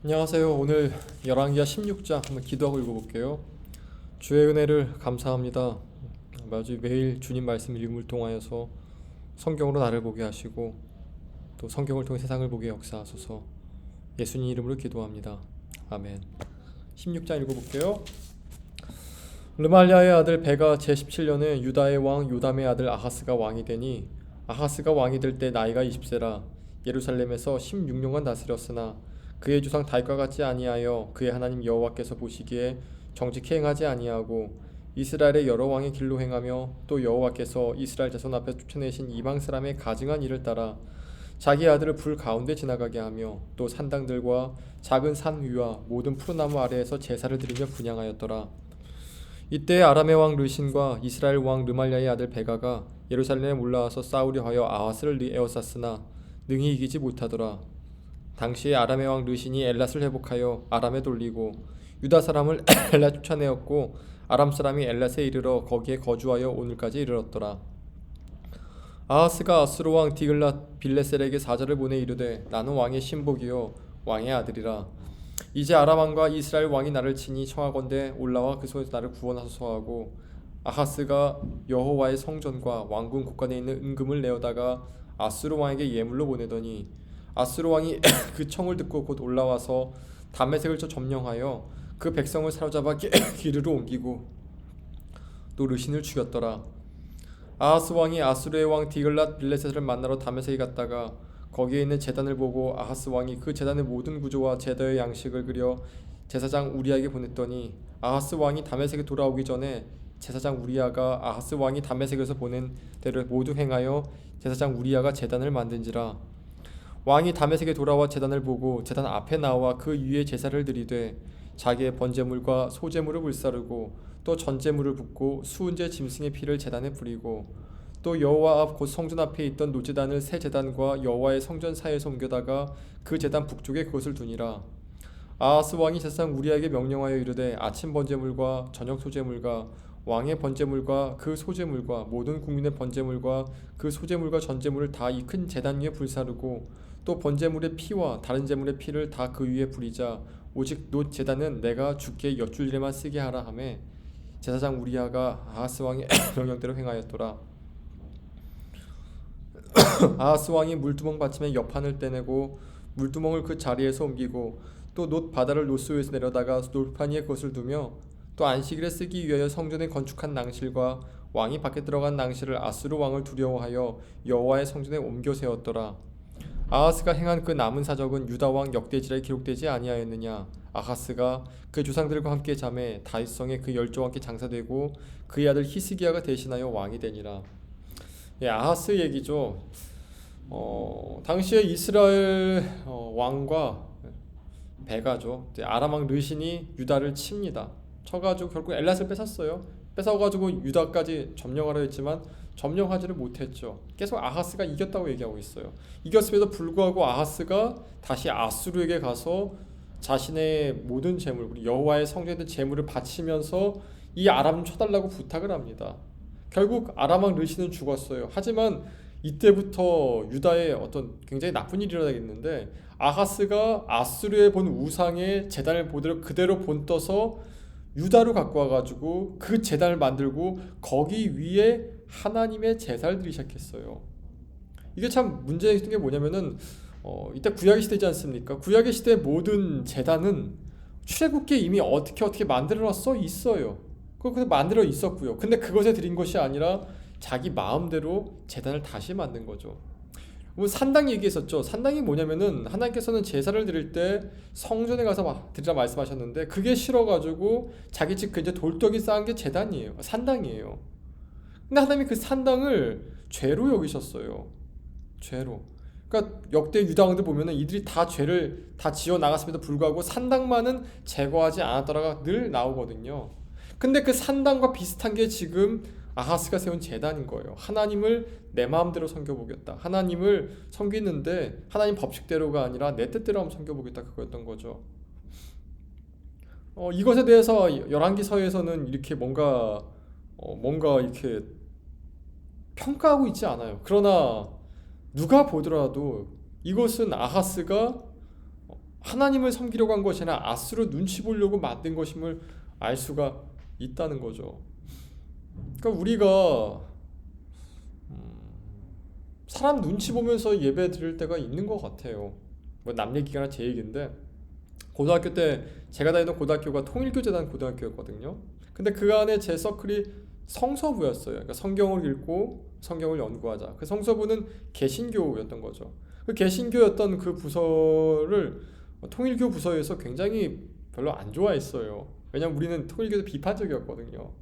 안녕하세요. 오늘 열왕기하 16장 한번 기도하고 읽어볼게요. 주의 은혜를 감사합니다. 매주 매일 주님 말씀 읽음을 통하여서 성경으로 나를 보게 하시고 또 성경을 통해 세상을 보게 역사하소서. 예수님 이름으로 기도합니다. 아멘. 16장 읽어볼게요. 르말리아의 아들 베가 제17년에 유다의 왕 요담의 아들 아하스가 왕이 되니, 아하스가 왕이 될 때 나이가 20세라 예루살렘에서 16년간 다스렸으나 그의 주상 다윗과 같지 아니하여 그의 하나님 여호와께서 보시기에 정직히 행하지 아니하고 이스라엘의 여러 왕의 길로 행하며 또 여호와께서 이스라엘 자손 앞에 쫓아내신 이방 사람의 가증한 일을 따라 자기 아들을 불 가운데 지나가게 하며 또 산당들과 작은 산 위와 모든 푸르나무 아래에서 제사를 드리며 분향하였더라. 이때 아람의 왕 르신과 이스라엘 왕 르말리아의 아들 베가가 예루살렘에 올라와서 싸우려 하여 아하스를 에워쌌으나 능히 이기지 못하더라. 당시에 아람의 왕 르신이 엘랏을 회복하여 아람에 돌리고 유다 사람을 엘랏 쫓아내었고 아람 사람이 엘랏에 이르러 거기에 거주하여 오늘까지 이르렀더라. 아하스가 아수르 왕 디글랏 빌레셀에게 사절을 보내 이르되 나는 왕의 신복이요 왕의 아들이라. 이제 아람 왕과 이스라엘 왕이 나를 치니 청하건대 올라와 그 손에서 나를 구원하소서 하고, 아하스가 여호와의 성전과 왕궁 곳간에 있는 은금을 내어다가 아수르 왕에게 예물로 보내더니 아수르 왕이 그 청을 듣고 곧 올라와서 다메섹을 쳐 점령하여 그 백성을 사로잡아 기르로 옮기고 또 르신을 죽였더라. 아하스 왕이 아수르의 왕 디글랏 빌레셋을 만나러 다메섹에 갔다가 거기에 있는 제단을 보고 아하스 왕이 그 제단의 모든 구조와 제단의 양식을 그려 제사장 우리아에게 보냈더니, 아하스 왕이 다메섹에 돌아오기 전에 제사장 우리아가 아하스 왕이 다메섹에서 보낸 대로 모두 행하여 제사장 우리아가 제단을 만든지라. 왕이 다메섹에 돌아와 제단을 보고 제단 앞에 나와 그 위에 제사를 드리되 자기의 번제물과 소제물을 불사르고 또 전제물을 붓고 수은제 짐승의 피를 제단에 뿌리고 또 여호와 앞 곧 성전 앞에 있던 노제단을 새 제단과 여호와의 성전 사이에서 옮겨다가 그 제단 북쪽에 그것을 두니라. 아하스 왕이 제사장 우리에게 명령하여 이르되 아침 번제물과 저녁 소제물과 왕의 번제물과 그 소제물과 모든 국민의 번제물과 그 소제물과 전제물을 다 이 큰 제단 위에 불사르고 또 번제물의 피와 다른 제물의 피를 다 그 위에 뿌리자. 오직 놋 제단은 내가 주께 여쭐 일에만 쓰게 하라 하매 제사장 우리아가 아하스 왕의 명령대로 행하였더라. 아하스 왕이 물두멍 받침의 옆판을 떼내고 물두멍을 그 자리에서 옮기고 또 놋 바다를 놋 위에서 내려다가 놋판 위에 그것을 두며 또 안식일에 쓰기 위하여 성전에 건축한 낭실과 왕이 밖에 들어간 낭실을 아수르 왕을 두려워하여 여호와의 성전에 옮겨 세웠더라. 아하스가 행한 그 남은 사적은 유다 왕 역대지에 기록되지 아니하였느냐. 아하스가 그 조상들과 함께 잠에 다윗성에 그 열조와 함께 장사되고 그의 아들 히스기야가 대신하여 왕이 되니라. 아하스 얘기죠. 당시에 이스라엘 왕과 베가죠. 아람 왕 르신이 유다를 칩니다. 쳐가지고 결국 엘랏을 뺏었어요. 뺏어가지고 유다까지 점령하려 했지만 점령하지를 못했죠. 계속 아하스가 이겼다고 얘기하고 있어요. 이겼음에도 불구하고 아하스가 다시 아수르에게 가서 자신의 모든 재물, 그리고 여호와의 성전에 있는 재물을 바치면서 이 아람 쳐달라고 부탁을 합니다. 결국 아람 왕 르신은 죽었어요. 하지만 이때부터 유다에 어떤 굉장히 나쁜 일이 일어나겠는데, 아하스가 아수르에 본 우상의 제단을 그대로 본떠서 유다로 갖고 와가지고 그 제단을 만들고 거기 위에 하나님의 제사를 드리기 시작했어요. 이게 참 문제가 있는 게 뭐냐면은 이때 구약의 시대지 않습니까? 구약의 시대의 모든 제단은 출애굽기에 이미 어떻게 만들어서 있어요. 그거 만들어 있었고요. 근데 그것에 드린 것이 아니라 자기 마음대로 제단을 다시 만든 거죠. 뭐 산당 얘기했었죠. 산당이 뭐냐면은 하나님께서는 제사를 드릴 때 성전에 가서 드리라 말씀하셨는데 그게 싫어가지고 자기 집 근처 돌덩이 쌓은 게 제단이에요. 산당이에요. 근데 하나님이 그 산당을 죄로 여기셨어요. 죄로. 그러니까 역대 유다 왕들 보면은 이들이 다 죄를 다 지어 나갔음에도 불구하고 산당만은 제거하지 않았더라가 늘 나오거든요. 근데 그 산당과 비슷한 게 지금 아하스가 세운 제단인 거예요. 하나님을 내 마음대로 섬겨보겠다. 하나님을 섬기는데 하나님 법칙대로가 아니라 내 뜻대로 한번 섬겨보겠다. 그거였던 거죠. 이것에 대해서 열왕기서에서는 이렇게 뭔가 이렇게 평가하고 있지 않아요. 그러나 누가 보더라도 이것은 아하스가 하나님을 섬기려고 한 것이 아니라 아수르 눈치 보려고 만든 것임을 알 수가 있다는 거죠. 그러니까 우리가 사람 눈치 보면서 예배 드릴 때가 있는 것 같아요. 뭐 남 얘기가 제 얘기인데, 고등학교 때 제가 다니던 고등학교가 통일교재단 고등학교였거든요. 근데 그 안에 제 서클이 성서부였어요. 그러니까 성경을 읽고 성경을 연구하자. 그 성서부는 개신교였던 거죠. 그 개신교였던 그 부서를 통일교 부서에서 굉장히 별로 안 좋아했어요. 왜냐면 우리는 통일교에 비판적이었거든요.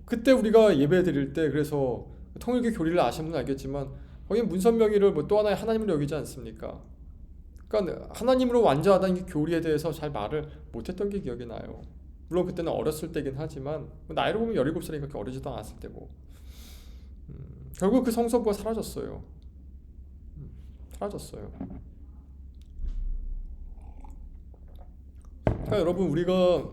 그때 우리가 예배 드릴 때, 그래서 통일교 교리를 아시는 분은 알겠지만 거기 문선명이를 뭐 또 하나의 하나님으로 여기지 않습니까? 그러니까 하나님으로 완전하다는 이 교리에 대해서 잘 말을 못했던 게 기억이 나요. 물론 그때는 어렸을 때긴 하지만 나이로 보면 17살이니까 그렇게 어리지도 않았을 때고. 결국 그 성서부가 사라졌어요. 사라졌어요. 그러니까 여러분, 우리가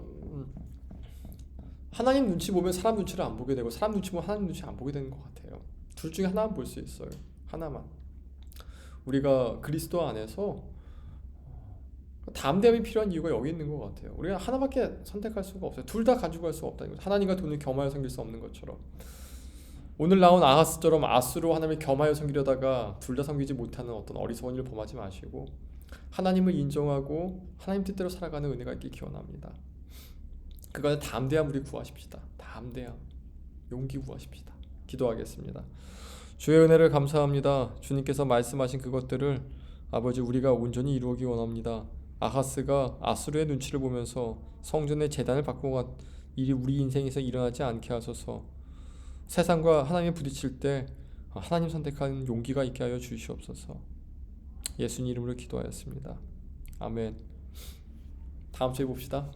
하나님 눈치 보면 사람 눈치를 안 보게 되고 사람 눈치 보면 하나님 눈치 안 보게 되는 것 같아요. 둘 중에 하나만 볼 수 있어요. 하나만. 우리가 그리스도 안에서 담대함이 필요한 이유가 여기 있는 것 같아요. 우리가 하나밖에 선택할 수가 없어요. 둘 다 가지고 갈 수가 없다는 거죠. 하나님과 돈을 겸하여 섬길 수 없는 것처럼, 오늘 나온 아하스처럼 아수로 하나님을 겸하여 섬기려다가 둘 다 섬기지 못하는 어떤 어리석은 일을 범하지 마시고 하나님을 인정하고 하나님 뜻대로 살아가는 은혜가 있길 기원합니다. 그거는 담대함 우리 구하십시다. 담대함, 용기 구하십시다. 기도하겠습니다. 주의 은혜를 감사합니다. 주님께서 말씀하신 그것들을 아버지 우리가 온전히 이루기 원합니다. 아하스가 아수르의 눈치를 보면서 성전의 제단을 바꾸고 간 일이 우리 인생에서 일어나지 않게 하소서. 세상과 하나님이 부딪힐 때 하나님 선택하는 용기가 있게 하여 주시옵소서. 예수님 이름으로 기도하였습니다. 아멘. 다음 주에 봅시다.